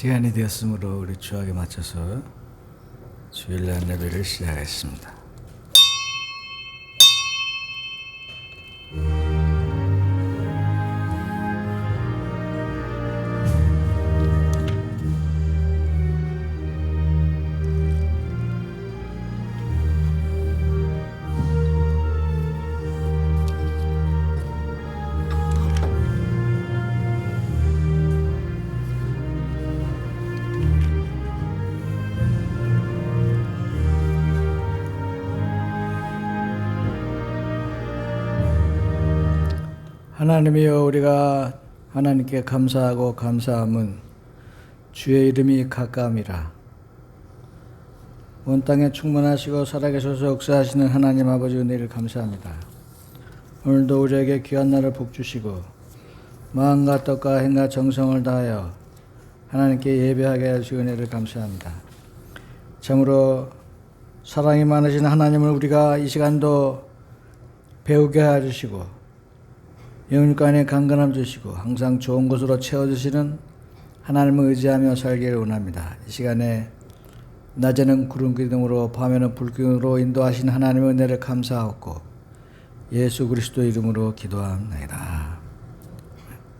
시간이 되었으므로 우리 주학에 맞춰서 주일날 예배를 시작하겠습니다. 하나님이여, 우리가 하나님께 감사하고 감사함은 주의 이름이 가까움이라. 온 땅에 충만하시고 살아계셔서 역사하시는 하나님 아버지 은혜를 감사합니다. 오늘도 우리에게 귀한 날을 복주시고 마음과 뜻과 행과 정성을 다하여 하나님께 예배하게 하시고 은혜를 감사합니다. 참으로 사랑이 많으신 하나님을 우리가 이 시간도 배우게 해주시고 영육간에 강건함 주시고 항상 좋은 것으로 채워주시는 하나님을 의지하며 살기를 원합니다. 이 시간에 낮에는 구름 기둥으로 밤에는 불 기둥으로 인도하신 하나님의 은혜를 감사하고 예수 그리스도 이름으로 기도합니다.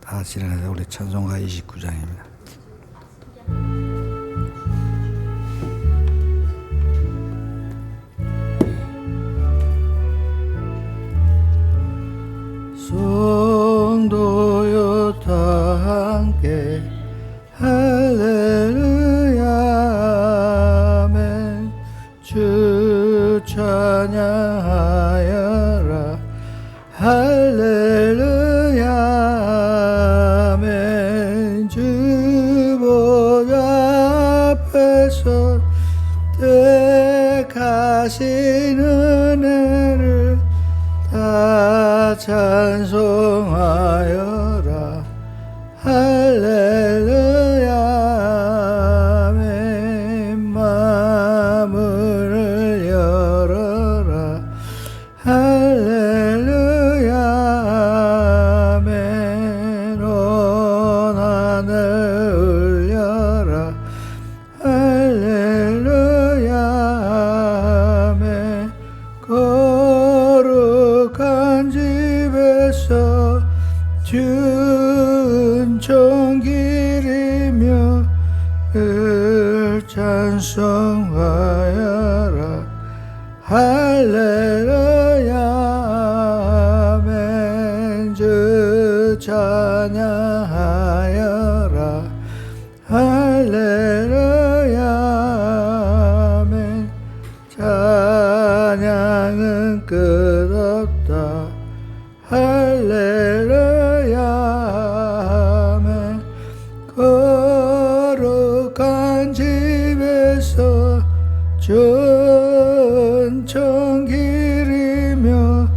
다 같이 일어나서 우리 찬송가 29장입니다. 성도여 다 함께 할렐루야 아멘. 주 찬양하여라 할렐루야 아멘. 주 보좌 앞에서 택하신 은혜를 다 찬송하여라 할렐루야 아멘. 마음을 열어라 할렐루야 아멘. 온 하늘 울려라 할렐루야 아멘. 거룩한 집에서 준총 기리며 을 찬송하여라 할렐루야 아멘. 주 찬양하여라 할렐루야 아멘. 찬양은 끝없다 할렐루야 아멘. 거룩한 집에서 전청 기리며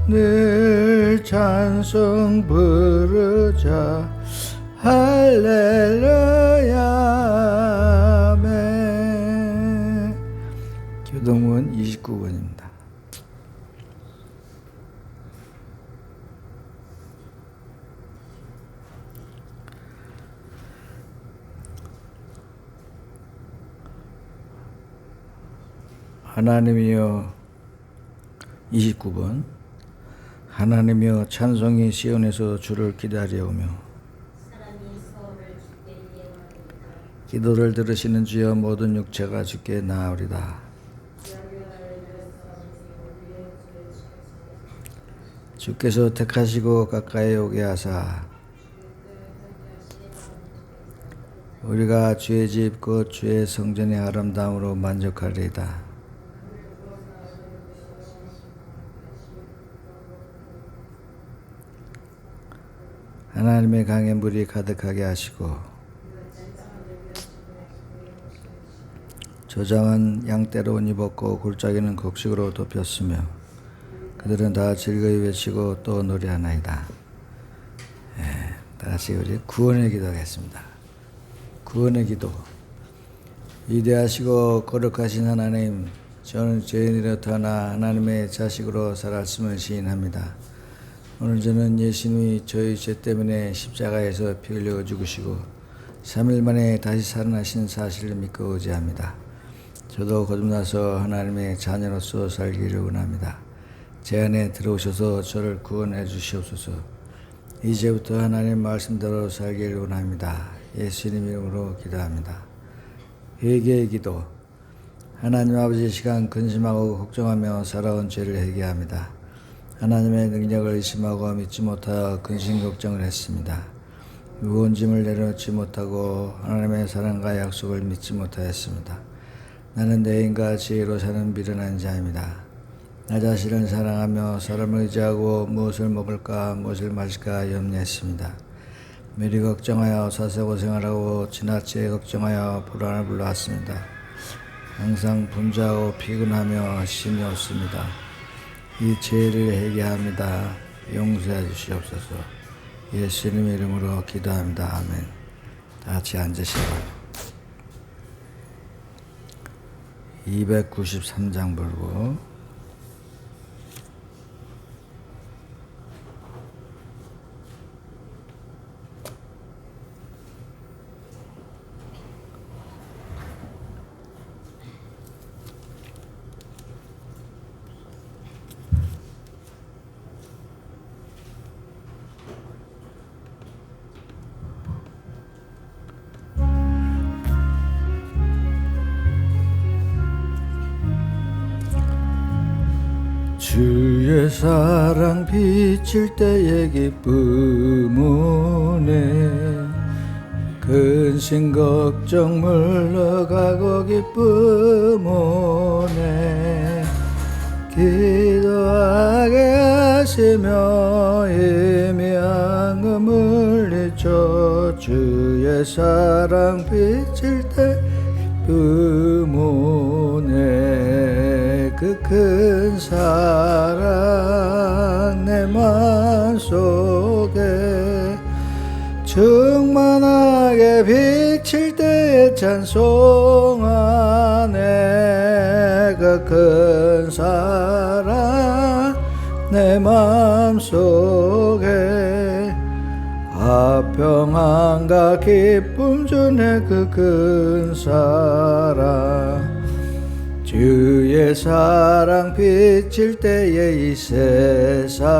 늘 찬송 부르자 할렐루야 아멘. 교동문 29번입니다. 하나님이여 29번. 하나님이여 찬송이 시온에서 주를 기다려오며 기도를 들으시는 주여 모든 육체가 주께 나으리다. 주께서 택하시고 가까이 오게 하사 우리가 주의 집 곧 주의 성전의 아름다움으로 만족하리이다. 하나님의 강에 물이 가득하게 하시고 조장은 양떼로 옷 입었고 골짜기는 곡식으로 덮였으며 그들은 다 즐거이 외치고 또 노래하나이다. 다 같이 우리 구원의 기도하겠습니다. 구원의 기도. 위대하시고 거룩하신 하나님, 저는 죄인이렇다나 하나님의 자식으로 살았음을 시인합니다. 오늘 저는 예수님이 저희 죄 때문에 십자가에서 피 흘려 죽으시고 3일 만에 다시 살아나신 사실을 믿고 의지합니다. 저도 거듭나서 하나님의 자녀로서 살기를 원합니다. 제 안에 들어오셔서 저를 구원해 주시옵소서. 이제부터 하나님 말씀대로 살기를 원합니다. 예수님 이름으로 기도합니다. 회개의 기도. 하나님 아버지, 시간 근심하고 걱정하며 살아온 죄를 회개합니다. 하나님의 능력을 의심하고 믿지 못하여 근심 걱정을 했습니다. 무거운 짐을 내려놓지 못하고 하나님의 사랑과 약속을 믿지 못하였습니다. 나는 내 힘과 지혜로 사는 미련한 자입니다. 나 자신을 사랑하며 사람을 의지하고 무엇을 먹을까 무엇을 마실까 염려했습니다. 미리 걱정하여 사세고생을 하고 지나치게 걱정하여 불안을 불러왔습니다. 항상 분주하고 피곤하며 힘이 없습니다. 이 죄를 회개합니다. 용서해 주시옵소서. 예수님 이름으로 기도합니다. 아멘. 다 같이 앉으시고 293장 불고 주의 사랑 비칠 때의 기쁨 오네. 근심 걱정 물러가고 기쁨 오네. 기도하게 하시며 희미한 금을 잊죠. 주의 사랑 비칠 때 기쁨 오네. 그 큰 사랑 내 맘속에 충만하게 비칠 때에 찬송하네. 그 큰 사랑 내 맘속에 화평함과 기쁨 주네. 그 큰 사랑 주의 사랑 비칠 때에 이 세상은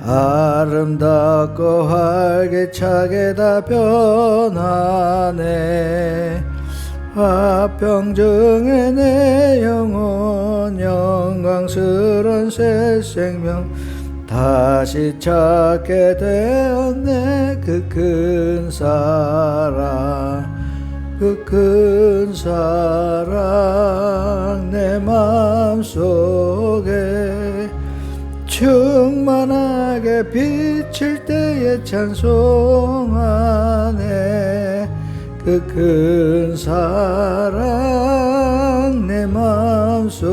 아름답고 활기차게 다 변하네. 화평 중에 내 영혼 영광스런 새 생명 다시 찾게 되었네. 그 큰 사랑 그 큰 사랑 내 맘속에 충만하게 비칠 때에 찬송하네. 그 큰 사랑 내 맘속에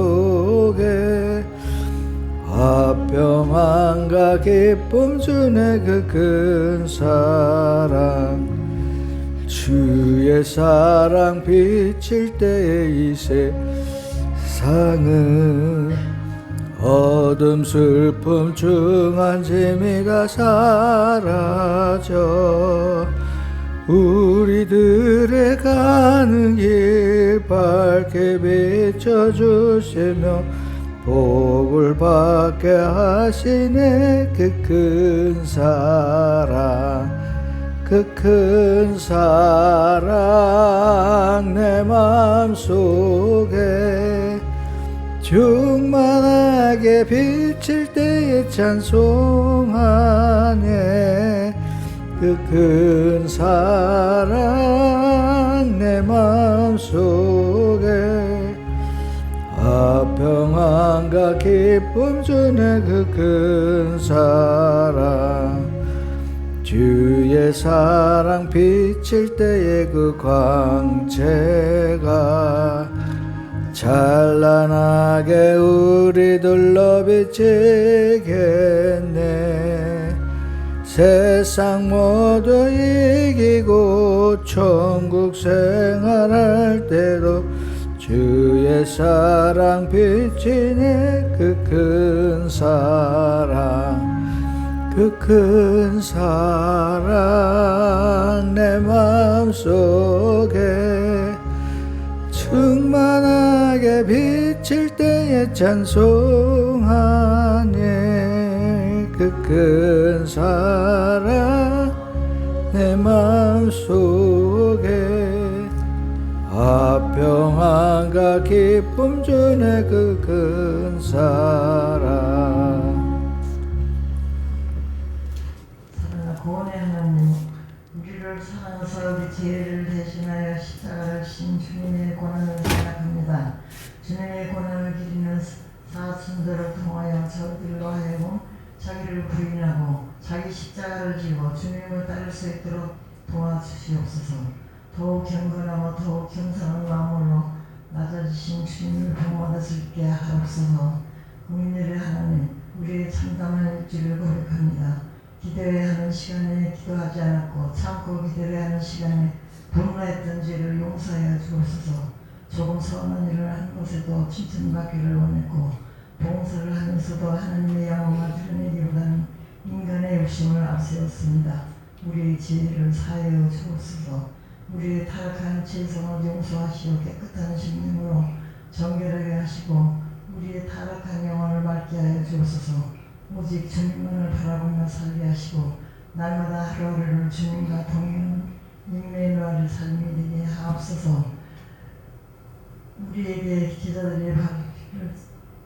화평함과 기쁨 주네. 그 큰 사랑 주의 사랑 비칠 때에 이 세상은 어둠 슬픔 중한 재미가 사라져 우리들의 가는 길 밝게 비춰주시며 복을 받게 하시네. 그 큰 사랑 그 큰 사랑 내 맘속에 충만하게 비칠 때에 찬송하네. 그 큰 사랑 내 맘속에 화평함과 기쁨 주네. 그 큰 사랑 주의 사랑 비칠 때에 그 광채가 찬란하게 우리 둘러 비치겠네. 세상 모두 이기고 천국 생활할 때도 주의 사랑 비치네. 그 큰 사랑 그 큰 사랑 내 마음속에 충만하게 비칠 때에 찬송하네. 그 큰 사랑 내 마음속에 화평함과 기쁨 주네. 그 큰 사랑. 구원의 하나님, 우리를 사랑하사 우리 죄를 대신하여 십자가를 신 주님의 고난을 생각합니다. 주님의 고난을 기리는 사순들을 통하여 저들로 하여금 자기를 부인하고 자기 십자가를 지고 주님을 따를 수 있도록 도와주시옵소서. 더욱 경건하고 더욱 겸손한 마음으로 낮아지신 주님을 본받을 수 있게 하옵소서. 국민들의 하나님, 우리의 참담한 일지를 고백합니다. 기도해야 하는 시간에 기도하지 않았고 참고 기도해야 하는 시간에 분노했던 죄를 용서하여 주옵소서. 조금 서운한 일을 한 것에도 칭찬받기를 원했고 봉사를 하면서도 하나님의 영광을 드러내기보다는 인간의 욕심을 앞세웠습니다. 우리의 죄를 사하여 주옵소서. 우리의 타락한 죄성을 용서하시어 깨끗한 심령으로 정결하게 하시고 우리의 타락한 영혼을 맑게 하여 주옵소서. 오직 주님만을 바라보며 살게 하시고 날마다 하루하루를 주님과 동행하는 임마누엘의 삶이 되게 하옵소서. 우리에게 기자들의 발을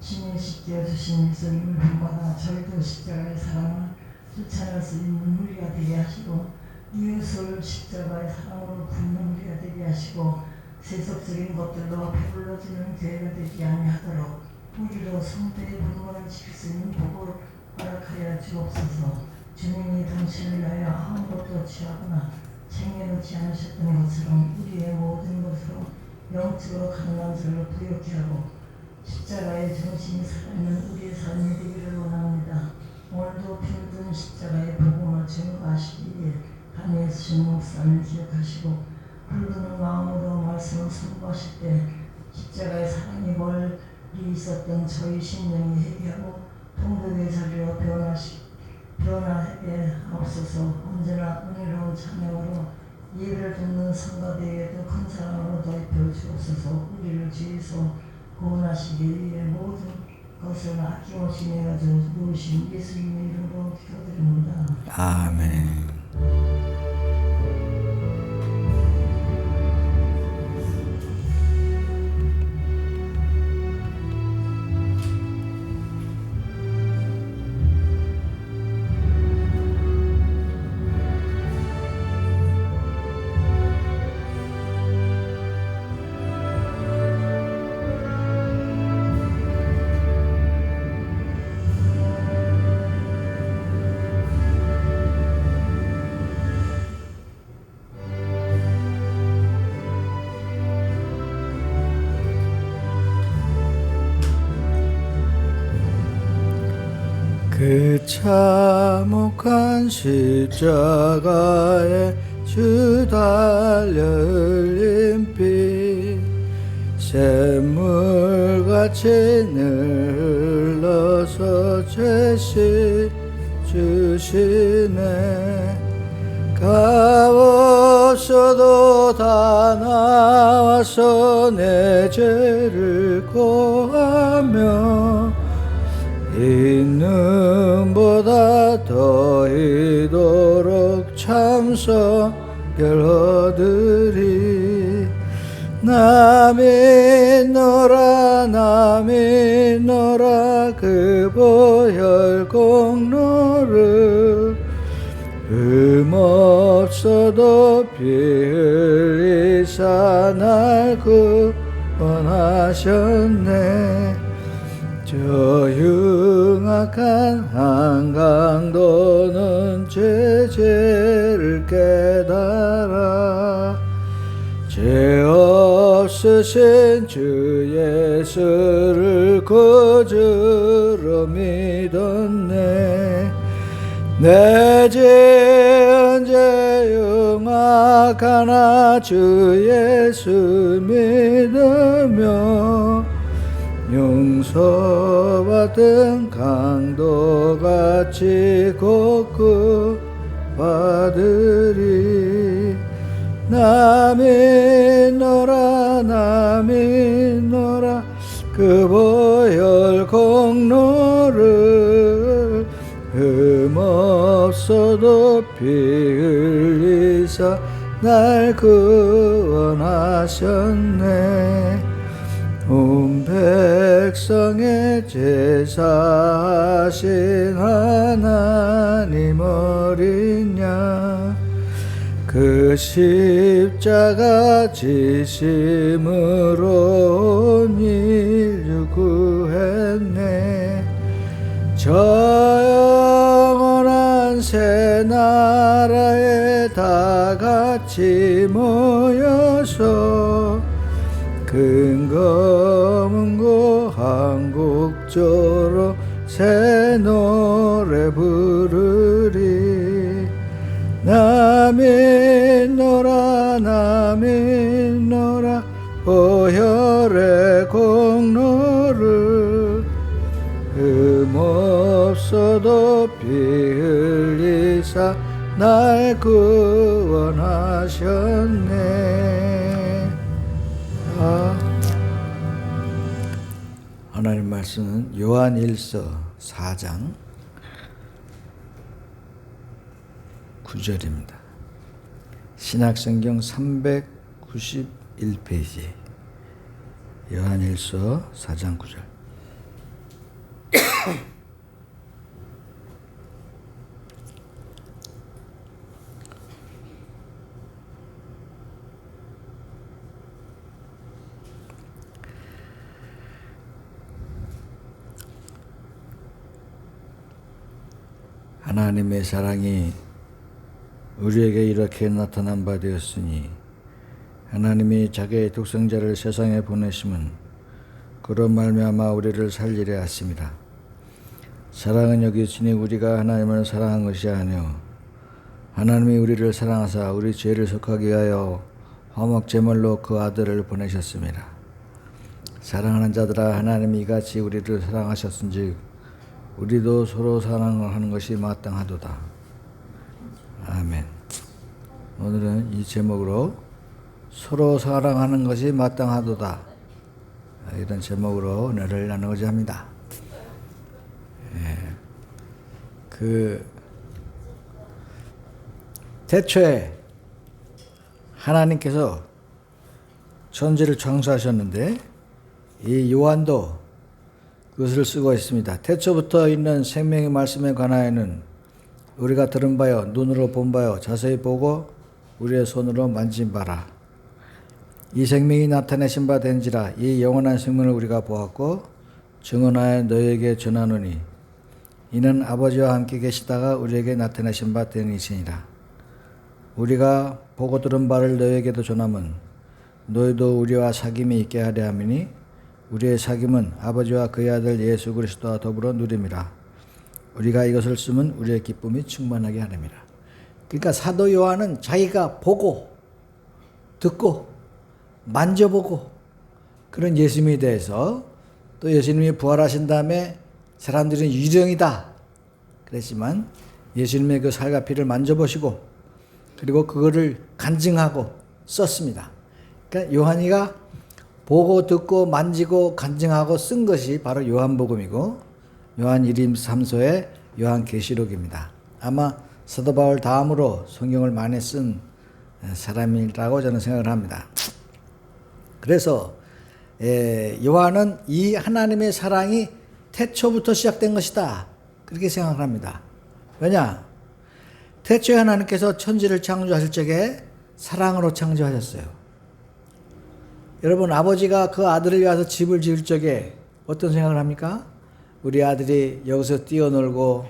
친히 씻겨 주신 예수님을 본받아 저희도 십자가의 사랑을 쫓아낼 수 있는 우리가 되게 하시고 이웃을 십자가의 사랑으로 굽는 우리가 되게 하시고 세속적인 것들로 배불러지는 교회가 되지 아니하도록 우리로 성도의 분노를 지킬 수 있는 복을 허락하여 주옵소서. 주님이 당신을 위하여 아무것도 취하거나 챙겨놓지 않으셨던 것처럼 우리의 모든 것으로 영적으로 가능한 줄을 부욕케 하고 십자가의 정신이 살아있는 우리의 삶이 되기를 원합니다. 오늘도 필든 십자가의 복음을 증거하시기 위해 다니엘신 목사를 기억하시고 불드는 마음으로 말씀을 선포하실 때 십자가의 사랑이 멀리 있었던 저희 심령이 회개하고 통독의 자리로 변화하게 하옵소서. 언제나 은혜로운 찬양으로 예배를 듣는 성가대에도 큰 사랑으로 더입혀 주옵소서. 우리를 죄에서 구원하시기 위해 모든 것을 아낌없이 내어줘 누우신 예수님의 이름으로 기도드립니다. 아멘. 그 참혹한 십자가에 주 달려 흘린 피 샘물같이 흘러서 죄 씻주시네. 값없어도 다 나와서 내 죄를 고하며 있는보다 더 이도록 참석을 얻으리. 나 믿노라 그 보혈 공로를 흠없어도 피 흘리사 날 구원하셨네. 저 흉악한 한강도는 죄를 깨달아 죄 없으신 주 예수를 구주로 믿었네. 내 죄 언제 흉악하나 주 예수 믿으며 용서받은 강도같이 곱고 받으리. 남이 노라 그 보혈 공로를 흠없어도 피 흘리사 날 구원하셨네. 온 백성의 제사하신 하나님 어린 양, 그 십자가 지심으로 온 인류 구했네. 저 영원한 새 나라에 다 같이 모여서 근거문고 한국조로 새 노래 부르리. 남이 노라 보혈의 공로를 흠없어도 피 흘리사 날 구원하셨네. 하나님 말씀은 요한일서 4장 9절입니다. 신약성경 391페이지 요한일서 4장 9절. 하나님의 사랑이 우리에게 이렇게 나타난 바 되었으니 하나님이 자기의 독생자를 세상에 보내심은 그로 말미암아 우리를 살리려 하심이라. 사랑은 여기시니 우리가 하나님을 사랑한 것이 아니요 하나님이 우리를 사랑하사 우리 죄를 속하게 위하여 화목제물로 그 아들을 보내셨습니다. 사랑하는 자들아, 하나님이 이같이 우리를 사랑하셨은즉 우리도 서로 사랑을 하는 것이 마땅하도다. 아멘. 오늘은 이 제목으로 서로 사랑하는 것이 마땅하도다, 이런 제목으로 은혜를 나누고자 합니다. 태초에 하나님께서 천지를 창조하셨는데 이 요한도 그것을 쓰고 있습니다. 태초부터 있는 생명의 말씀에 관하여는 우리가 들은 바요, 눈으로 본 바요, 자세히 보고 우리의 손으로 만진 바라. 이 생명이 나타내신 바 된지라. 이 영원한 생명을 우리가 보았고 증언하여 너희에게 전하노니 이는 아버지와 함께 계시다가 우리에게 나타내신 바 되니시니라. 우리가 보고 들은 바를 너희에게도 전함은 너희도 우리와 사귐이 있게 하려 함이니 우리의 사귐은 아버지와 그의 아들 예수 그리스도와 더불어 누림이라. 우리가 이것을 쓰면 우리의 기쁨이 충만하게 하렵니다. 그러니까 사도 요한은 자기가 보고 듣고 만져보고 그런 예수님에 대해서, 또 예수님이 부활하신 다음에 사람들은 유령이다 그랬지만 예수님의 그 살과 피를 만져보시고 그리고 그거를 간증하고 썼습니다. 그러니까 요한이가 보고 듣고 만지고 간증하고 쓴 것이 바로 요한복음이고 요한 1임 3소의 요한계시록입니다. 아마 사도 바울 다음으로 성경을 많이 쓴 사람이라고 저는 생각을 합니다. 그래서 요한은 이 하나님의 사랑이 태초부터 시작된 것이다, 그렇게 생각을 합니다. 왜냐? 태초에 하나님께서 천지를 창조하실 적에 사랑으로 창조하셨어요. 여러분, 아버지가 그 아들을 위해서 집을 지을 적에 어떤 생각을 합니까? 우리 아들이 여기서 뛰어놀고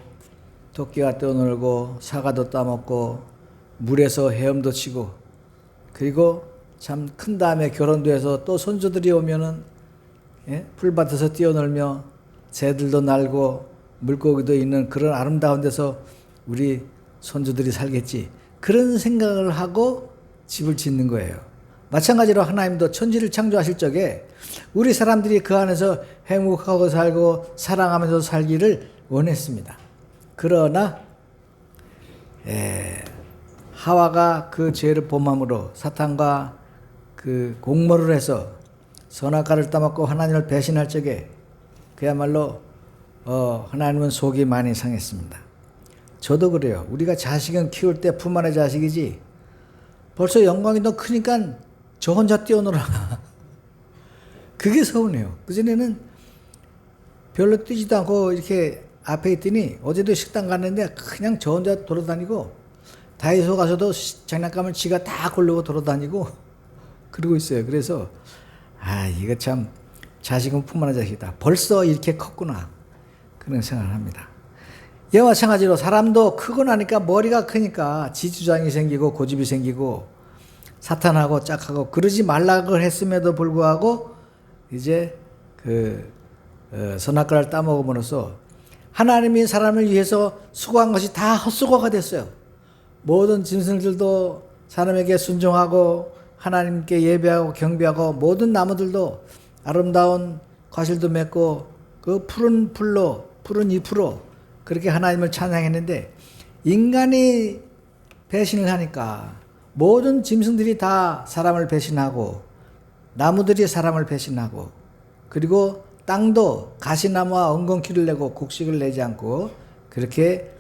토끼가 뛰어놀고 사과도 따먹고 물에서 헤엄도 치고 그리고 참 큰 다음에 결혼도 해서 또 손주들이 오면은 풀밭에서 뛰어놀며 새들도 날고 물고기도 있는 그런 아름다운 데서 우리 손주들이 살겠지, 그런 생각을 하고 집을 짓는 거예요. 마찬가지로 하나님도 천지를 창조하실 적에 우리 사람들이 그 안에서 행복하고 살고 사랑하면서 살기를 원했습니다. 그러나 하와가 그 죄를 범함으로 사탄과 그 공모를 해서 선악과를 따먹고 하나님을 배신할 적에 그야말로 하나님은 속이 많이 상했습니다. 저도 그래요. 우리가 자식은 키울 때 품 안의 자식이지 벌써 영광이 더 크니까 저 혼자 뛰어놀아. 그게 서운해요. 그전에는 별로 뛰지도 않고 이렇게 앞에 있더니 어제도 식당 갔는데 그냥 저 혼자 돌아다니고 다이소 가서도 장난감을 지가 다 고르고 돌아다니고 그러고 있어요. 그래서 이거 참 자식은 품 안의 자식이다. 벌써 이렇게 컸구나. 그런 생각을 합니다. 이와 마찬가지로 사람도 크고 나니까 머리가 크니까 지주장이 생기고 고집이 생기고 사탄하고 짝하고 그러지 말라고 했음에도 불구하고 이제 선악과를 따먹음으로써 하나님이 사람을 위해서 수고한 것이 다 헛수고가 됐어요. 모든 짐승들도 사람에게 순종하고 하나님께 예배하고 경배하고 모든 나무들도 아름다운 과실도 맺고 그 푸른 풀로 푸른 잎으로 그렇게 하나님을 찬양했는데 인간이 배신을 하니까 모든 짐승들이 다 사람을 배신하고 나무들이 사람을 배신하고 그리고 땅도 가시나무와 엉겅퀴를 내고 곡식을 내지 않고 그렇게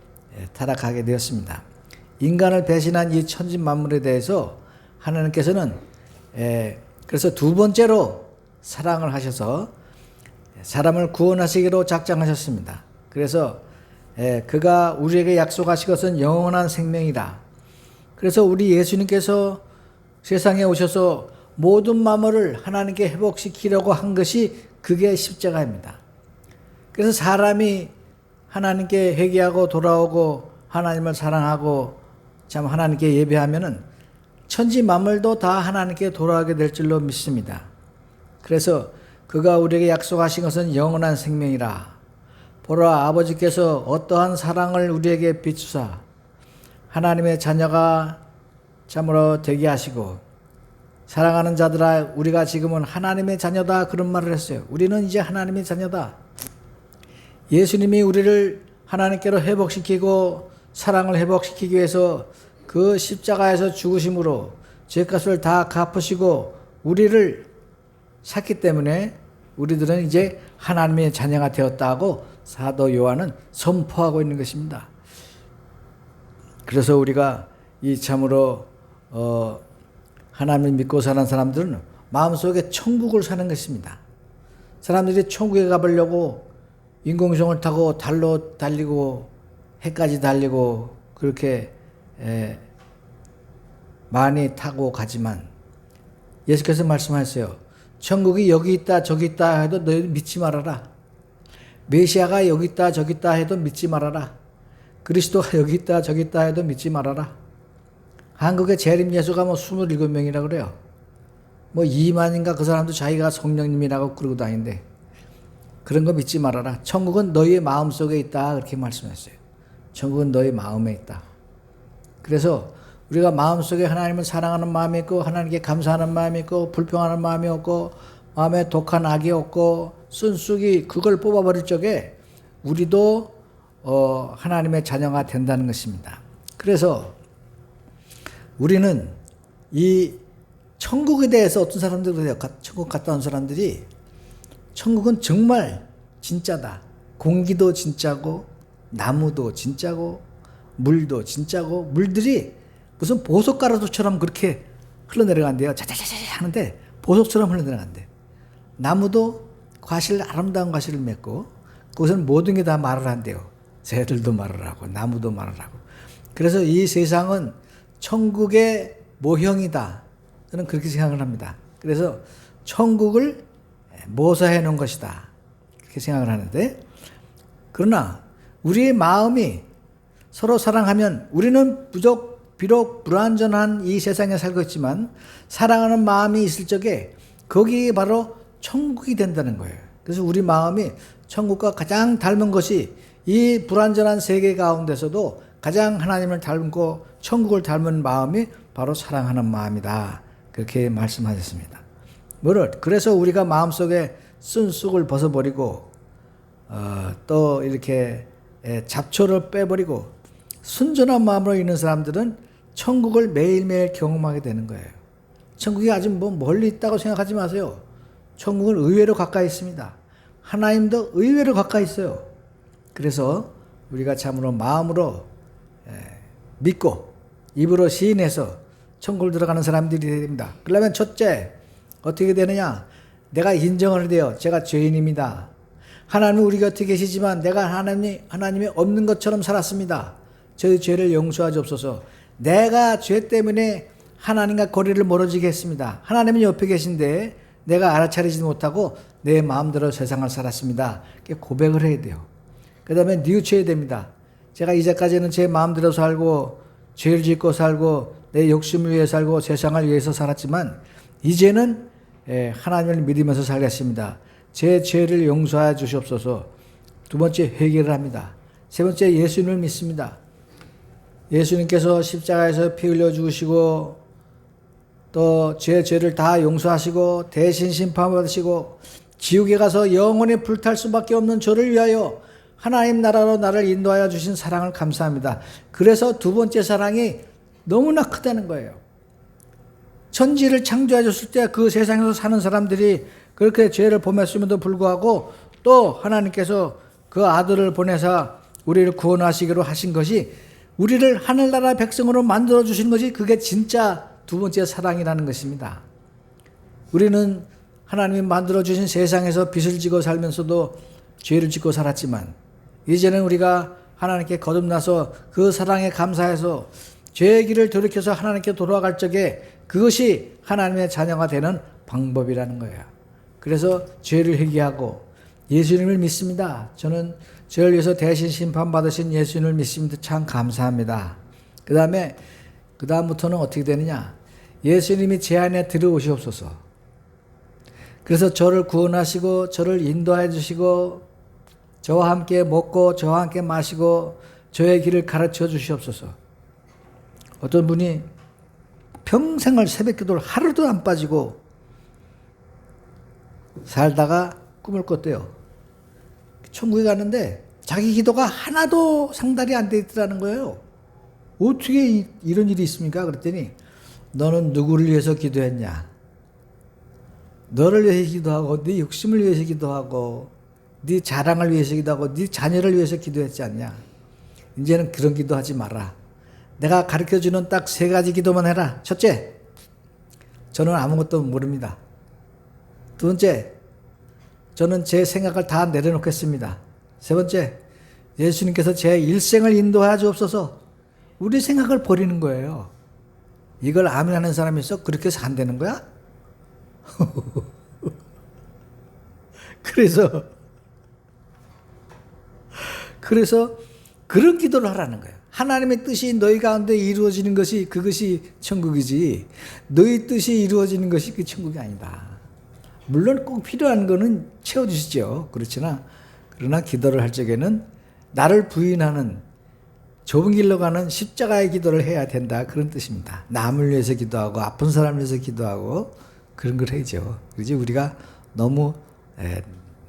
타락하게 되었습니다. 인간을 배신한 이 천지 만물에 대해서 하나님께서는 그래서 두 번째로 사랑을 하셔서 사람을 구원하시기로 작정하셨습니다. 그래서 그가 우리에게 약속하신 것은 영원한 생명이라. 그래서 우리 예수님께서 세상에 오셔서 모든 만물을 하나님께 회복시키려고 한 것이 그게 십자가입니다. 그래서 사람이 하나님께 회개하고 돌아오고 하나님을 사랑하고 참 하나님께 예배하면은 천지 만물도 다 하나님께 돌아오게 될 줄로 믿습니다. 그래서 그가 우리에게 약속하신 것은 영원한 생명이라. 보라, 아버지께서 어떠한 사랑을 우리에게 비추사 하나님의 자녀가 참으로 되게 하시고 사랑하는 자들아 우리가 지금은 하나님의 자녀다 그런 말을 했어요. 우리는 이제 하나님의 자녀다. 예수님이 우리를 하나님께로 회복시키고 사랑을 회복시키기 위해서 그 십자가에서 죽으심으로 죄값을 다 갚으시고 우리를 샀기 때문에 우리들은 이제 하나님의 자녀가 되었다고 사도 요한은 선포하고 있는 것입니다. 그래서 우리가 이 참으로 하나님을 믿고 사는 사람들은 마음속에 천국을 사는 것입니다. 사람들이 천국에 가보려고 인공위성을 타고 달로 달리고 해까지 달리고 그렇게 많이 타고 가지만 예수께서 말씀하셨어요. 천국이 여기 있다 저기 있다 해도 너희 믿지 말아라. 메시아가 여기 있다 저기 있다 해도 믿지 말아라. 그리스도가 여기 있다 저기 있다 해도 믿지 말아라. 한국의 재림 예수가 27명이라 그래요. 2만인가 그 사람도 자기가 성령님이라고 그러고 다니는데 그런 거 믿지 말아라. 천국은 너희의 마음속에 있다 그렇게 말씀했어요. 천국은 너희 마음에 있다. 그래서 우리가 마음속에 하나님을 사랑하는 마음이 있고 하나님께 감사하는 마음이 있고 불평하는 마음이 없고 마음에 독한 악이 없고 쓴쑥이 그걸 뽑아버릴 적에 우리도 하나님의 자녀가 된다는 것입니다. 그래서 우리는 이 천국에 대해서 어떤 사람들이 천국 갔다 온 사람들이 천국은 정말 진짜다. 공기도 진짜고 나무도 진짜고 물도 진짜고 물들이 무슨 보석가루처럼 그렇게 흘러내려간대요. 자자자자 하는데 보석처럼 흘러내려간대. 나무도 아름다운 과실을 맺고 그것은 모든 게 다 말을 한대요. 새들도 말을 하고 나무도 말을 하고. 그래서 이 세상은 천국의 모형이다. 저는 그렇게 생각을 합니다. 그래서 천국을 모사해 놓은 것이다. 그렇게 생각을 하는데 그러나 우리의 마음이 서로 사랑하면 우리는 비록 불완전한 이 세상에 살고 있지만 사랑하는 마음이 있을 적에 거기에 바로 천국이 된다는 거예요. 그래서 우리 마음이 천국과 가장 닮은 것이 이 불완전한 세계 가운데서도 가장 하나님을 닮고 천국을 닮은 마음이 바로 사랑하는 마음이다. 그렇게 말씀하셨습니다. 그래서 우리가 마음속에 쓴 쑥을 벗어버리고 또 이렇게 잡초를 빼버리고 순전한 마음으로 있는 사람들은 천국을 매일매일 경험하게 되는 거예요. 천국이 아주 멀리 있다고 생각하지 마세요. 천국은 의외로 가까이 있습니다. 하나님도 의외로 가까이 있어요. 그래서 우리가 참으로 마음으로 믿고 입으로 시인해서 천국을 들어가는 사람들이 됩니다. 그러면 첫째 어떻게 되느냐? 내가 인정을 해요. 제가 죄인입니다. 하나님은 우리 곁에 계시지만 내가 하나님이 없는 것처럼 살았습니다. 저희 죄를 용서하 주옵소서. 내가 죄 때문에 하나님과 거리를 멀어지게 했습니다. 하나님은 옆에 계신데 내가 알아차리지 못하고 내 마음대로 세상을 살았습니다. 고백을 해야 돼요. 그 다음에 뉘우쳐야 됩니다. 제가 이제까지는 제 마음대로 살고 죄를 짓고 살고 내 욕심을 위해 살고 세상을 위해서 살았지만 이제는 하나님을 믿으면서 살겠습니다. 제 죄를 용서하여 주시옵소서. 두 번째 회개를 합니다. 세 번째 예수님을 믿습니다. 예수님께서 십자가에서 피 흘려 죽으시고 또 제 죄를 다 용서하시고 대신 심판받으시고 지옥에 가서 영원히 불탈 수밖에 없는 저를 위하여 하나님 나라로 나를 인도하여 주신 사랑을 감사합니다. 그래서 두 번째 사랑이 너무나 크다는 거예요. 천지를 창조해 줬을 때 그 세상에서 사는 사람들이 그렇게 죄를 범했음에도 불구하고 또 하나님께서 그 아들을 보내사 우리를 구원하시기로 하신 것이 우리를 하늘나라 백성으로 만들어 주신 것이 그게 진짜 두 번째 사랑이라는 것입니다. 우리는 하나님이 만들어 주신 세상에서 빚을 지고 살면서도 죄를 짓고 살았지만 이제는 우리가 하나님께 거듭나서 그 사랑에 감사해서 죄의 길을 돌이켜서 하나님께 돌아갈 적에 그것이 하나님의 자녀가 되는 방법이라는 거예요. 그래서 죄를 회개하고 예수님을 믿습니다. 저는 저를 위해서 대신 심판받으신 예수님을 믿습니다. 참 감사합니다. 그 다음부터는 어떻게 되느냐? 예수님이 제 안에 들어오시옵소서. 그래서 저를 구원하시고 저를 인도해 주시고 저와 함께 먹고 저와 함께 마시고 저의 길을 가르쳐 주시옵소서. 어떤 분이 평생을 새벽기도를 하루도 안 빠지고 살다가 꿈을 꿨대요. 천국에 갔는데 자기 기도가 하나도 상달이 안 돼 있더라는 거예요. 어떻게 이런 일이 있습니까? 그랬더니 너는 누구를 위해서 기도했냐? 너를 위해서 기도하고 네 욕심을 위해서 기도하고 네 자랑을 위해서 기도하고 네 자녀를 위해서 기도했지 않냐? 이제는 그런 기도하지 마라. 내가 가르쳐주는 딱 세 가지 기도만 해라. 첫째, 저는 아무것도 모릅니다. 두 번째, 저는 제 생각을 다 내려놓겠습니다. 세 번째, 예수님께서 제 일생을 인도하여 주옵소서. 우리 생각을 버리는 거예요. 이걸 아멘하는 사람이 있어? 그렇게 해서 안 되는 거야? 그래서 그런 기도를 하라는 거예요. 하나님의 뜻이 너희 가운데 이루어지는 것이 그것이 천국이지 너희 뜻이 이루어지는 것이 그 천국이 아니다. 물론 꼭 필요한 거는 채워주시죠. 그러나 기도를 할 적에는 나를 부인하는 좁은 길로 가는 십자가의 기도를 해야 된다. 그런 뜻입니다. 남을 위해서 기도하고 아픈 사람을 위해서 기도하고 그런 걸 해야죠. 그렇지 우리가 너무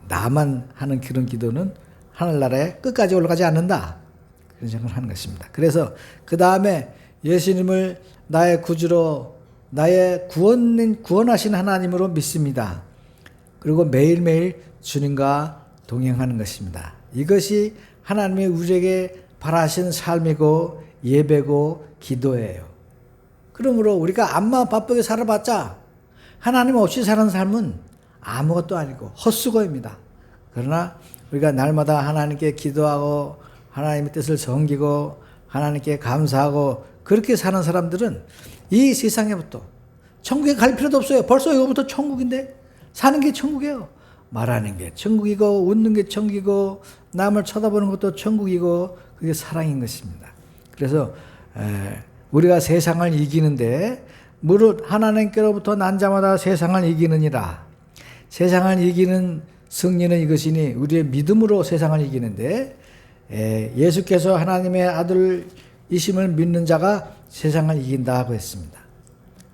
나만 하는 그런 기도는 하늘나라에 끝까지 올라가지 않는다. 그런 생각을 하는 것입니다. 그래서 그 다음에 예수님을 나의 구주로 나의 구원하신 하나님으로 믿습니다. 그리고 매일매일 주님과 동행하는 것입니다. 이것이 하나님이 우리에게 바라신 삶이고 예배고 기도예요. 그러므로 우리가 암만 바쁘게 살아봤자 하나님 없이 사는 삶은 아무것도 아니고 헛수고입니다. 그러나 우리가 날마다 하나님께 기도하고 하나님의 뜻을 섬기고 하나님께 감사하고 그렇게 사는 사람들은 이 세상에부터 천국에 갈 필요도 없어요. 벌써 이거부터 천국인데 사는 게 천국이에요. 말하는 게 천국이고 웃는 게 천국이고 남을 쳐다보는 것도 천국이고 그게 사랑인 것입니다. 그래서 우리가 세상을 이기는데 무릇 하나님께로부터 난 자마다 세상을 이기느니라. 세상을 이기는 승리는 이것이니 우리의 믿음으로 세상을 이기는데 예수께서 하나님의 아들이심을 믿는 자가 세상을 이긴다고 했습니다.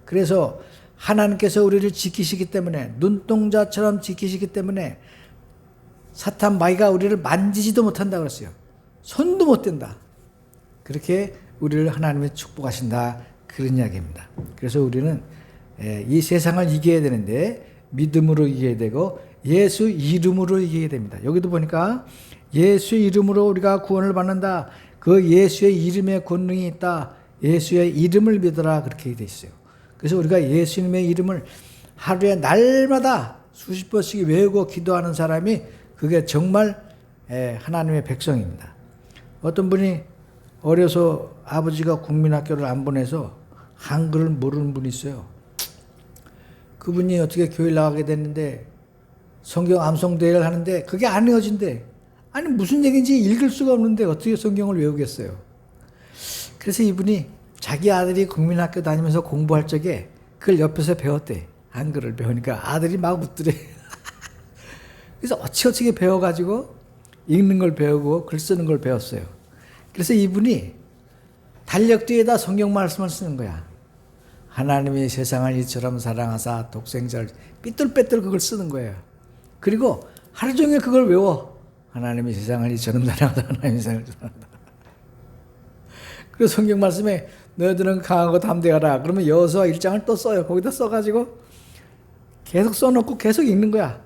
그래서 하나님께서 우리를 지키시기 때문에, 눈동자처럼 지키시기 때문에 사탄 마귀가 우리를 만지지도 못한다 그랬어요. 손도 못 댄다. 그렇게 우리를 하나님이 축복하신다, 그런 이야기입니다. 그래서 우리는 이 세상을 이겨야 되는데 믿음으로 이겨야 되고 예수 이름으로 이겨야 됩니다. 여기도 보니까 예수 이름으로 우리가 구원을 받는다. 그 예수의 이름에 권능이 있다. 예수의 이름을 믿어라, 그렇게 되어 있어요. 그래서 우리가 예수님의 이름을 하루에 날마다 수십 번씩 외우고 기도하는 사람이 그게 정말 하나님의 백성입니다. 어떤 분이 어려서 아버지가 국민학교를 안 보내서 한글을 모르는 분이 있어요. 그분이 어떻게 교회를 나가게 됐는데 성경 암송대회를 하는데 그게 안 외워진대. 아니 무슨 얘기인지 읽을 수가 없는데 어떻게 성경을 외우겠어요. 그래서 이분이 자기 아들이 국민학교 다니면서 공부할 적에 그걸 옆에서 배웠대. 한글을 배우니까 아들이 막 웃더래. 그래서 어찌어찌게 배워가지고 읽는 걸 배우고 글 쓰는 걸 배웠어요. 그래서 이분이 달력뒤에다 성경 말씀을 쓰는 거야. 하나님이 세상을 이처럼 사랑하사 독생자를 삐뚤빼뚤 그걸 쓰는 거예요. 그리고 하루 종일 그걸 외워. 하나님이 세상을 이처럼 사랑하사 하나님이 세상을 사랑하사. 그리고 성경 말씀에 너희들은 강하고 담대하라. 그러면 여호수아 1장을 또 써요. 거기다 써가지고 계속 써놓고 계속 읽는 거야.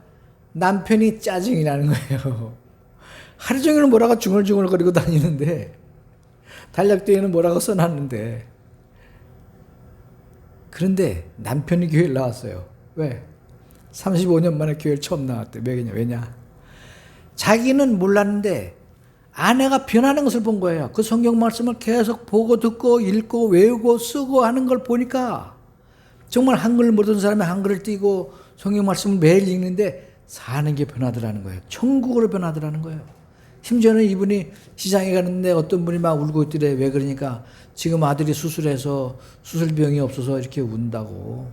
남편이 짜증이 나는 거예요. 하루 종일 뭐라고 중얼중얼거리고 다니는데 달력뒤에는 뭐라고 써놨는데. 그런데 남편이 교회를 나왔어요. 왜? 35년 만에 교회를 처음 나왔대. 왜냐? 자기는 몰랐는데 아내가 변하는 것을 본 거예요. 그 성경 말씀을 계속 보고 듣고 읽고 외우고 쓰고 하는 걸 보니까 정말 한글을 모르는 사람이 한글을 띄고 성경 말씀을 매일 읽는데 사는 게 변하더라는 거예요. 천국으로 변하더라는 거예요. 심지어는 이분이 시장에 가는데 어떤 분이 막 울고 있더래. 왜 그러니까 지금 아들이 수술해서 수술비용이 없어서 이렇게 운다고.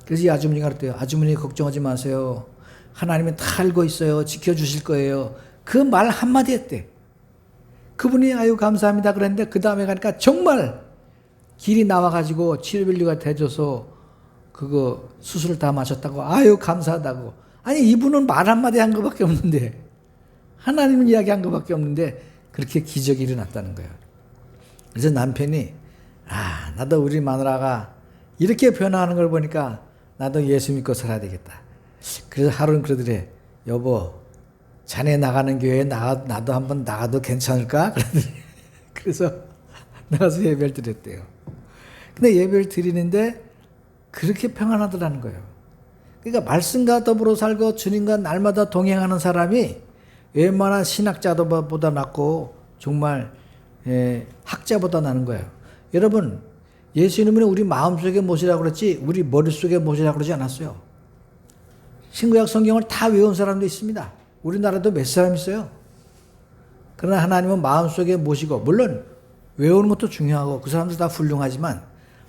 그래서 이 아주머니가 그랬대요. 아주머니 걱정하지 마세요. 하나님은 다 알고 있어요. 지켜주실 거예요. 그 말 한마디 했대. 그분이 아유 감사합니다 그랬는데 그 다음에 가니까 정말 길이 나와가지고 치료비료가 대줘서 그거 수술을 다 마쳤다고. 아유 감사하다고. 아니 이분은 말 한마디 한 것밖에 없는데 하나님은 이야기한 것밖에 없는데 그렇게 기적이 일어났다는 거예요. 그래서 남편이 나도 우리 마누라가 이렇게 변화하는 걸 보니까 나도 예수 믿고 살아야 되겠다. 그래서 하루는 그러더래. 여보 자네 나가는 교회에 나도 한번 나가도 괜찮을까? 그러더니 그래서 나가서 예배를 드렸대요. 근데 예배를 드리는데 그렇게 평안하더라는 거예요. 그러니까 말씀과 더불어 살고 주님과 날마다 동행하는 사람이 웬만한 신학자보다 낫고 정말 학자보다 나은 거예요. 여러분 예수님은 우리 마음속에 모시라고 그랬지 우리 머릿속에 모시라고 그러지 않았어요. 신구약 성경을 다 외운 사람도 있습니다. 우리나라도 몇 사람 있어요. 그러나 하나님은 마음속에 모시고 물론 외우는 것도 중요하고 그 사람들 다 훌륭하지만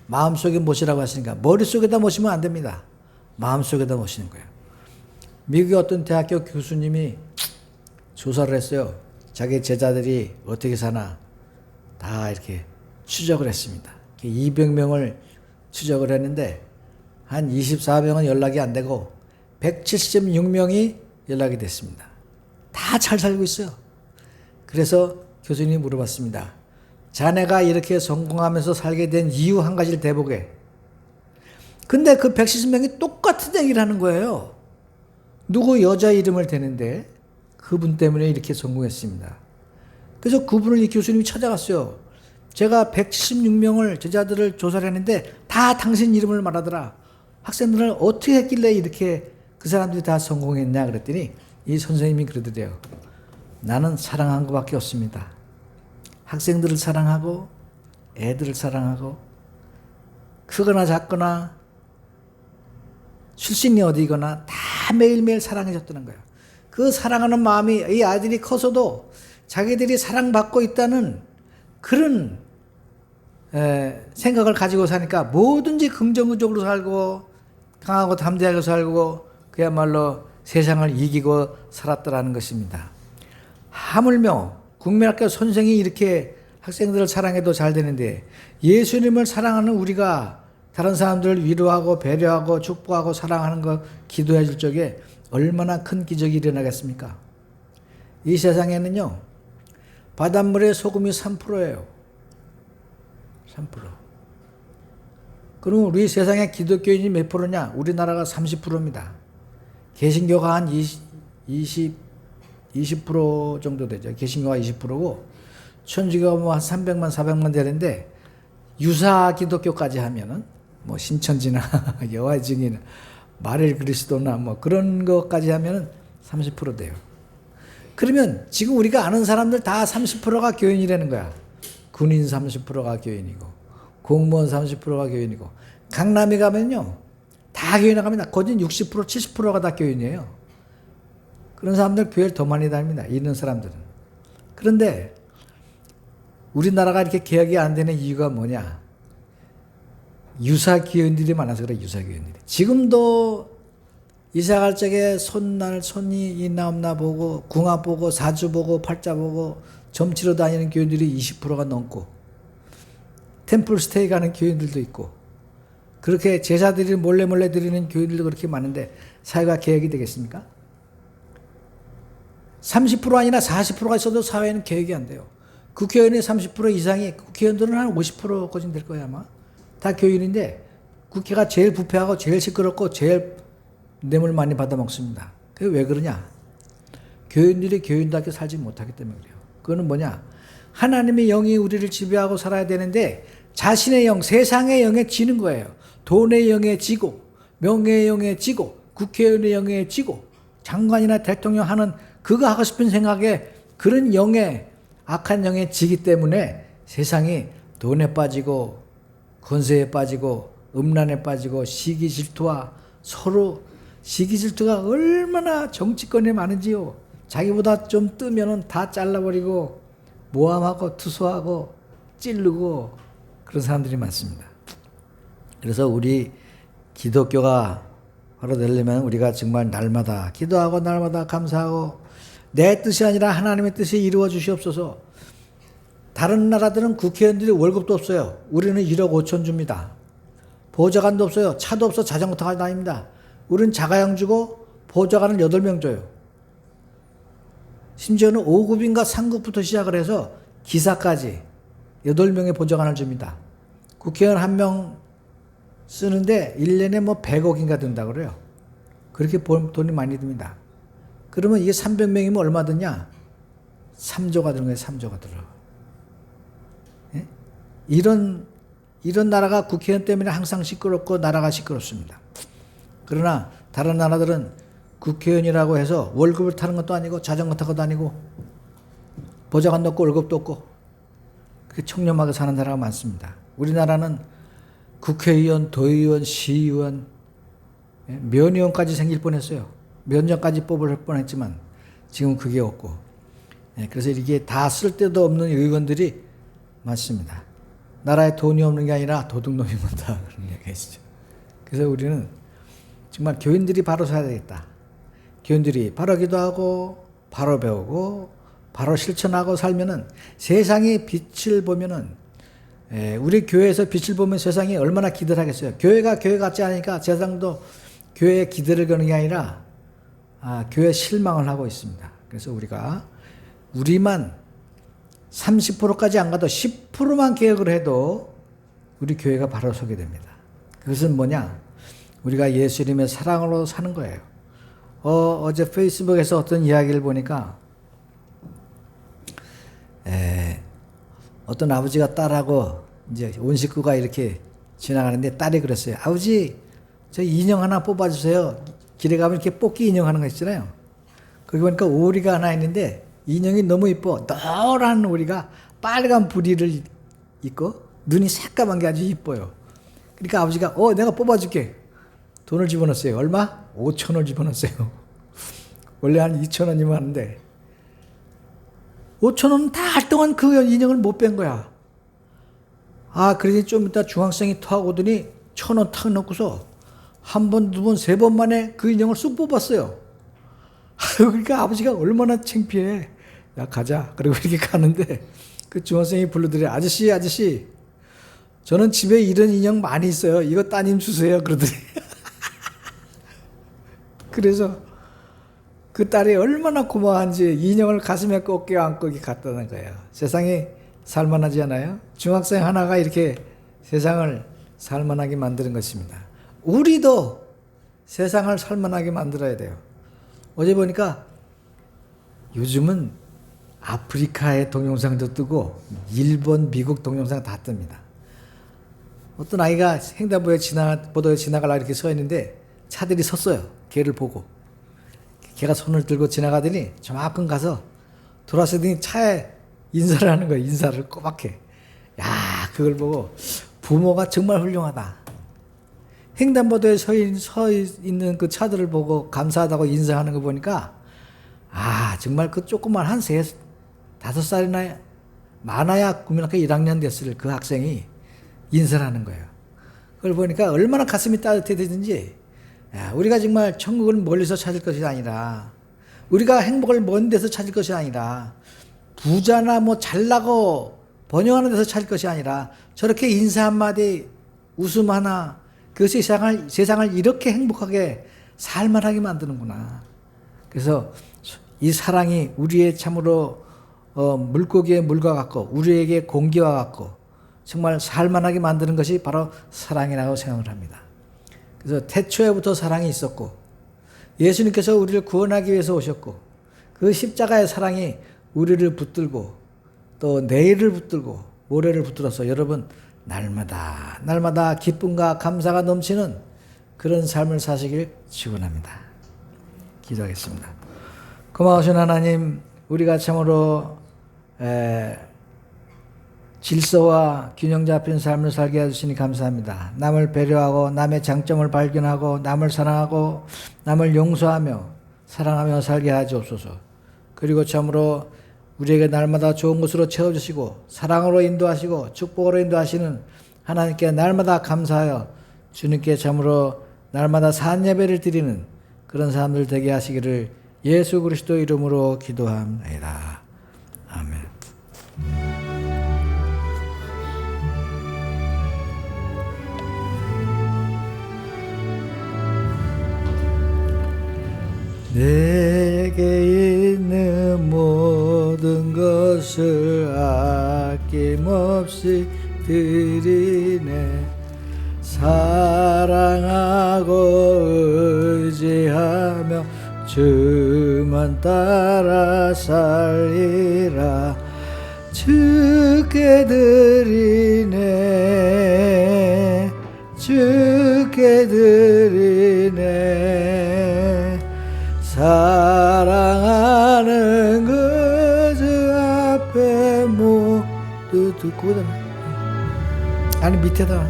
마음속에 모시라고 하시니까 머릿속에다 모시면 안 됩니다. 마음속에다 모시는 거예요. 미국의 어떤 대학교 교수님이 조사를 했어요. 자기 제자들이 어떻게 사나 다 이렇게 추적을 했습니다. 200명을 추적을 했는데 한 24명은 연락이 안 되고 176명이 연락이 됐습니다. 다 잘 살고 있어요. 그래서 교수님이 물어봤습니다. 자네가 이렇게 성공하면서 살게 된 이유 한 가지를 대보게. 근데 그 170명이 똑같은 얘기를 하는 거예요. 누구 여자 이름을 대는데 그분 때문에 이렇게 성공했습니다. 그래서 그분을 이 교수님이 찾아갔어요. 제가 176명을 제자들을 조사를 했는데 다 당신 이름을 말하더라. 학생들은 어떻게 했길래 이렇게 그 사람들이 다 성공했냐 그랬더니 이 선생님이 그러더래요. 나는 사랑한 것밖에 없습니다. 학생들을 사랑하고 애들을 사랑하고 크거나 작거나 출신이 어디거나 다 매일매일 사랑해줬다는 거예요. 그 사랑하는 마음이 이 아이들이 커서도 자기들이 사랑받고 있다는 그런 생각을 가지고 사니까 뭐든지 긍정적으로 살고 강하고 담대하게 살고 그야말로 세상을 이기고 살았더라는 것입니다. 하물며 국민학교 선생이 이렇게 학생들을 사랑해도 잘 되는데 예수님을 사랑하는 우리가 다른 사람들을 위로하고 배려하고 축복하고 사랑하는 거 기도해 줄 적에 얼마나 큰 기적이 일어나겠습니까? 이 세상에는요, 바닷물에 소금이 3%예요. 3%. 그럼 우리 세상의 기독교인이 몇 프로냐? 우리나라가 30%입니다. 개신교가 한 20% 정도 되죠. 개신교가 20%고, 천주교가 뭐 한 300만, 400만 되는데, 유사 기독교까지 하면은, 뭐 신천지나 여호와의 증인, 마릴 그리스도나 뭐 그런 것까지 하면은 30% 돼요. 그러면 지금 우리가 아는 사람들 다 30%가 교인이라는 거야. 군인 30%가 교인이고, 공무원 30%가 교인이고, 강남에 가면요, 다 교인에 가면 거진 60%, 70%가 다 교인이에요. 그런 사람들 교회를 더 많이 다닙니다. 있는 사람들은. 그런데 우리나라가 이렇게 개혁이 안 되는 이유가 뭐냐? 유사교인들이 많아서 그래. 유사교인들이. 지금도 이사갈 적에 손이 있나 없나 보고, 궁합 보고, 사주 보고, 팔자 보고 점치러 다니는 교인들이 20%가 넘고, 템플 스테이 가는 교인들도 있고, 그렇게 제사들이 몰래 드리는 교인들도 그렇게 많은데 사회가 개혁이 되겠습니까? 30% 아니라 40%가 있어도 사회는 개혁이 안 돼요. 국회의원의 30% 이상이, 국회의원들은 한 50%까지 될 거예요 아마. 다 교인인데 국회가 제일 부패하고 제일 시끄럽고 제일 뇌물 많이 받아먹습니다. 그게 왜 그러냐? 교인들이 교인답게 살지 못하기 때문에 그래요. 그거는 뭐냐? 하나님의 영이 우리를 지배하고 살아야 되는데 자신의 영, 세상의 영에 지는 거예요. 돈의 영에 지고, 명예의 영에 지고, 국회의원의 영에 지고, 장관이나 대통령 하는 그거 하고 싶은 생각에 그런 영에, 악한 영에 지기 때문에 세상이 돈에 빠지고 권세에 빠지고 음란에 빠지고 시기 질투와 서로 시기 질투가 얼마나 정치권에 많은지요. 자기보다 좀 뜨면은 다 잘라버리고 모함하고 투소하고 찌르고 그런 사람들이 많습니다. 그래서 우리 기독교가 바로 되려면 우리가 정말 날마다 기도하고 날마다 감사하고 내 뜻이 아니라 하나님의 뜻이 이루어 주시옵소서. 다른 나라들은 국회의원들이 월급도 없어요. 우리는 1억 5천 줍니다. 보좌관도 없어요. 차도 없어 자전거 타고 다닙니다. 우리는 자가용 주고 보좌관을 8명 줘요. 심지어는 5급인가 3급부터 시작을 해서 기사까지 8명의 보좌관을 줍니다. 국회의원 1명 쓰는데 1년에 뭐 100억인가 든다고 그래요. 그렇게 돈이 많이 듭니다. 그러면 이게 300명이면 얼마 드냐? 3조가 드는 거예요. 3조가 들어. 예? 이런 나라가 국회의원 때문에 항상 시끄럽고 나라가 시끄럽습니다. 그러나 다른 나라들은 국회의원이라고 해서 월급을 타는 것도 아니고 자전거 타고 다니고 보좌관도 없고 월급도 없고 그렇게 청렴하게 사는 나라가 많습니다. 우리나라는 국회의원, 도의원, 시의원, 면의원까지 생길 뻔했어요. 면전까지 뽑을 뻔했지만 지금 그게 없고, 그래서 이게 다 쓸데도 없는 의원들이 많습니다. 나라에 돈이 없는 게 아니라 도둑놈이 많다 그런 얘기가 있죠. 그래서 우리는 정말 교인들이 바로 서야 되겠다. 교인들이 바로 기도하고 바로 배우고 바로 실천하고 살면은 세상의 빛을 보면은 우리 교회에서 빛을 보면 세상이 얼마나 기대를 하겠어요. 교회가 교회 같지 않으니까 세상도 교회에 기대를 거는 게 아니라 교회에 실망을 하고 있습니다. 그래서 우리만 30%까지 안 가도 10%만 개혁을 해도 우리 교회가 바로 서게 됩니다. 그것은 뭐냐? 우리가 예수님의 사랑으로 사는 거예요. 어제 페이스북에서 어떤 이야기를 보니까 어떤 아버지가 딸하고 이제 온 식구가 이렇게 지나가는데 딸이 그랬어요. 아버지, 저 인형 하나 뽑아주세요. 길에 가면 이렇게 뽑기 인형 하는 거 있잖아요. 거기 보니까 오리가 하나 있는데 인형이 너무 이뻐. 노란 오리가 빨간 부리를 입고 눈이 새까만 게 아주 이뻐요. 그러니까 아버지가 내가 뽑아줄게. 돈을 집어넣었어요. 얼마? 5,000원 집어넣었어요. 원래 한 2,000원이면 하는데 5,000원 다 할 동안 그 인형을 못 뺀 거야. 그러니 좀 이따 중학생이 탁 오더니 1,000원 탁 넣고서 한 번, 두 번, 세 번 만에 그 인형을 쑥 뽑았어요. 그러니까 아버지가 얼마나 창피해. 야, 가자. 그리고 이렇게 가는데 그 중학생이 불러들여. 아저씨. 저는 집에 이런 인형 많이 있어요. 이거 따님 주세요. 그러더니. 그래서 그 딸이 얼마나 고마운지 인형을 가슴에 꼭 껴안고 갔다는 거예요. 세상이 살만하지 않아요? 중학생 하나가 이렇게 세상을 살만하게 만드는 것입니다. 우리도 세상을 살만하게 만들어야 돼요. 어제 보니까 요즘은 아프리카의 동영상도 뜨고 일본, 미국 동영상 다 뜹니다. 어떤 아이가 횡단보도에 지나가려고 이렇게 서 있는데 차들이 섰어요. 걔를 보고. 걔가 손을 들고 지나가더니 저만큼 가서 돌아서더니 차에 인사를 하는 거예요. 인사를 꼬박해. 야, 그걸 보고 부모가 정말 훌륭하다. 횡단보도에 서 있는 그 차들을 보고 감사하다고 인사하는 거 보니까 정말 그 조그만 한 5살이나 많아야 국민학교 1학년 됐을 그 학생이 인사를 하는 거예요. 그걸 보니까 얼마나 가슴이 따뜻해지든지 우리가 정말 천국을 멀리서 찾을 것이 아니라 우리가 행복을 먼 데서 찾을 것이 아니라 부자나 뭐 잘나고 번영하는 데서 찾을 것이 아니라 저렇게 인사 한마디 웃음 하나 그것이 세상을 이렇게 행복하게 살만하게 만드는구나. 그래서 이 사랑이 우리의 참으로 물고기의 물과 같고 우리에게 공기와 같고 정말 살만하게 만드는 것이 바로 사랑이라고 생각을 합니다. 그래서 태초에부터 사랑이 있었고 예수님께서 우리를 구원하기 위해서 오셨고 그 십자가의 사랑이 우리를 붙들고 또 내일을 붙들고 모레를 붙들어서 여러분 날마다 기쁨과 감사가 넘치는 그런 삶을 사시길 축원합니다. 기도하겠습니다. 고마우신 하나님, 우리가 참으로 질서와 균형 잡힌 삶을 살게 해주시니 감사합니다. 남을 배려하고 남의 장점을 발견하고 남을 사랑하고 남을 용서하며 사랑하며 살게 하시옵소서. 그리고 참으로 우리에게 날마다 좋은 것으로 채워주시고 사랑으로 인도하시고 축복으로 인도하시는 하나님께 날마다 감사하여 주님께 참으로 날마다 산예배를 드리는 그런 사람들 되게 하시기를 예수 그리스도 이름으로 기도합니다. 아멘. 내게 있는 모든 것을 아낌없이 드리네. 사랑하고 의지하며 주만 따라 살리라. 주께 드리네. 주께 드리네. 사랑하는 그주 앞에 모두 듣고 아니 밑에다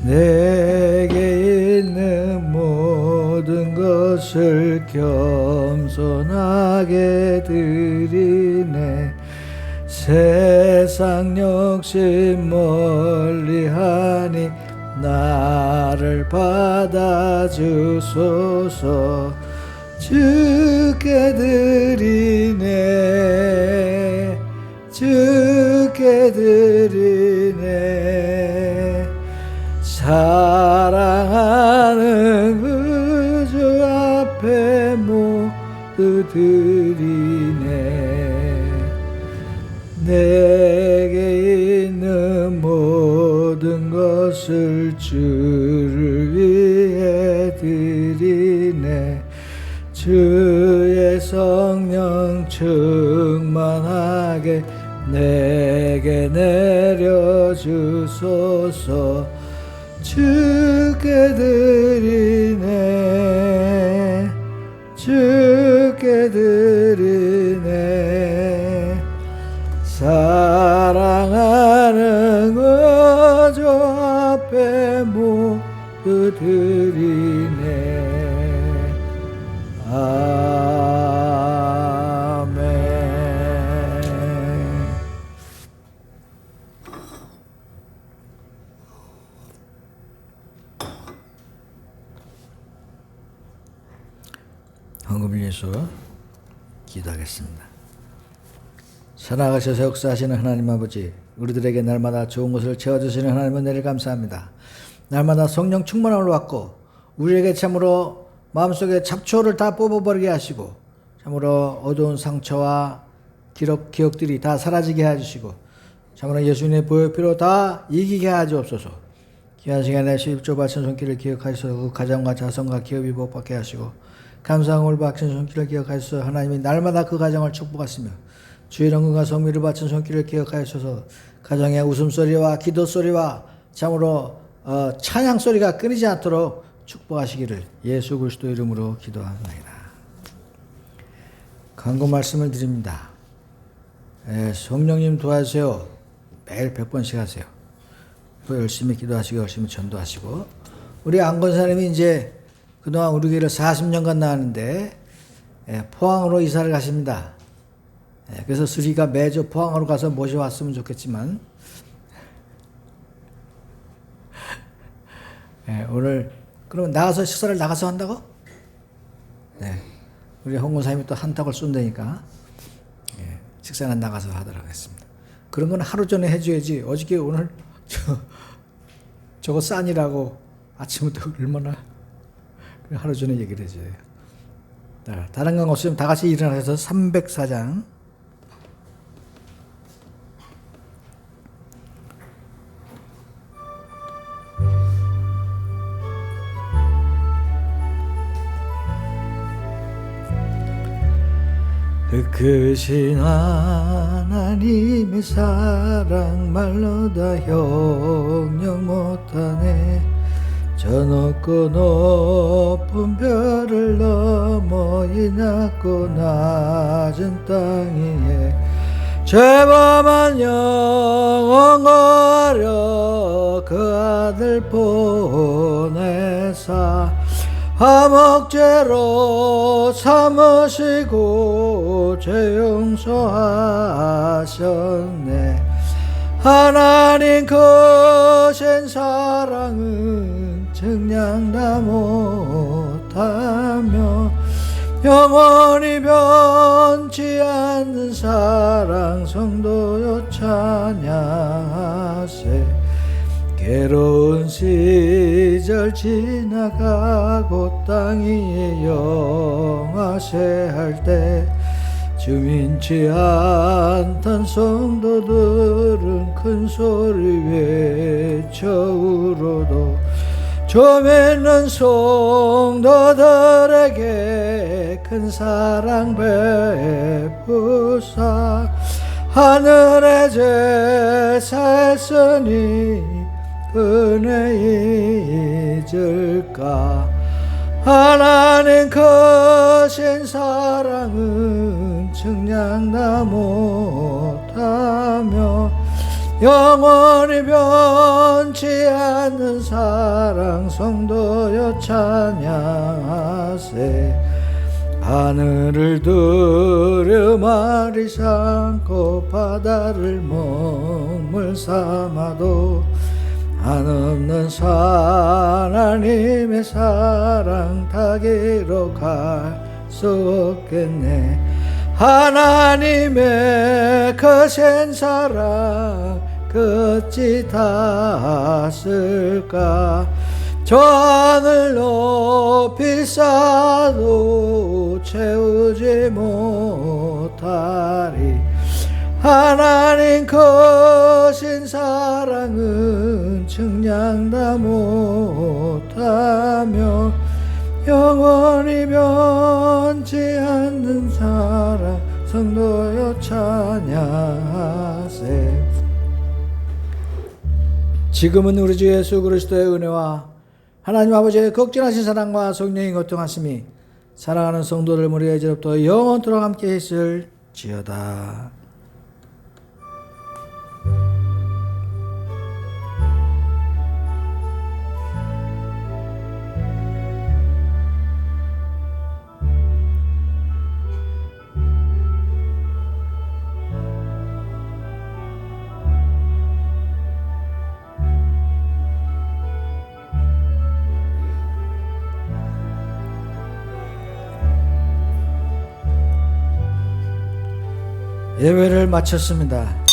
내게 있는 모든 것을 겸손하게 드리네. 세상 욕심 멀리하니 나를 받아주소서. 주께 드리네. 주께 드리네. 사랑하는 그주 앞에 모두 드리네. 내게 있는 모든 것을 주를 위해 드리네. 주의 성령 충만하게 내게 내려주소서. 주께 드리네. 주께 드리네. 사랑하는 그주 앞에 모두 드리네. 아멘. 헌금을 위해서 기도하겠습니다. 살아가셔서 역사하시는 하나님 아버지, 우리들에게 날마다 좋은 것을 채워주시는 하나님의 은혜를 감사합니다. 날마다 성령 충만함을 받고 우리에게 참으로 마음속에 잡초를 다 뽑아버리게 하시고 참으로 어두운 상처와 기억들이 다 사라지게 해주시고 참으로 예수님의 보혈피로 다 이기게 하시옵소서. 귀한 시간에 11조 바친 손길을 기억하셔서 그 가정과 자손과 기업이 복받게 하시고 감사함을 바친 손길을 기억하셔서 하나님이 날마다 그 가정을 축복하시며 주의 영광과 성미를 바친 손길을 기억하셔서 가정의 웃음소리와 기도소리와 참으로 찬양소리가 끊이지 않도록 축복하시기를 예수 그리스도 이름으로 기도합니다. 간구 말씀을 드립니다. 성령님 도와주세요. 매일 100번씩 하세요. 또 열심히 기도하시고 열심히 전도하시고 우리 안건사님이 이제 그동안 우리 교회를 40년간 나왔는데 포항으로 이사를 가십니다. 그래서 수리가 매주 포항으로 가서 모셔왔으면 좋겠지만 오늘 그러면 나가서 식사를 나가서 한다고? 네, 우리 홍건사님이 또 한턱을 쏜다니까 식사는 나가서 하도록 하겠습니다. 그런 건 하루 전에 해줘야지. 어저께 오늘 저거 싼이라고 아침부터 얼마나 하루 전에 얘기를 해줘요. 다른 건 없으면 다 같이 일어나서 304장 크신 하나님의 사랑 말로 다 형용 못하네. 저 높고 높은 별을 넘어 이 낮고 낮은 땅 위에 죄범한 영혼 어려 그 아들 보내사 화목제로 삼으시고 죄 용서하셨네. 하나님 크신 사랑은 증량다 못하며 영원히 변치 않는 사랑 성도여 찬양하세. 괴로운 시절 지나가고 땅 위에 영화세 할 때 주민치 않던 성도들은 큰 소리 외쳐 울어도 좀 있는 성도들에게 큰 사랑 베푸사 하늘의 제사했으니 은혜 잊을까. 하나님 크신 사랑은 측량다 못하며 영원히 변치 않는 사랑 성도여 찬양하세. 하늘을 두루마리 삼고 바다를 먹물 삼아도 한없는 하나님의 사랑 다 기록할 수 없겠네. 하나님의 크신 사랑 끝이 닿았을까. 저 하늘 높이 쌓아도 채우지 못하리. 하나님 크신 사랑은 측량다 못하며 영원히 변치 않는 사랑 성도여 찬양하세. 지금은 우리 주 예수 그리스도의 은혜와 하나님 아버지의 극진하신 사랑과 성령의 교통하심이 사랑하는 성도들 무리가 이제부터 영원토록 함께 있을지어다. 예배를 마쳤습니다.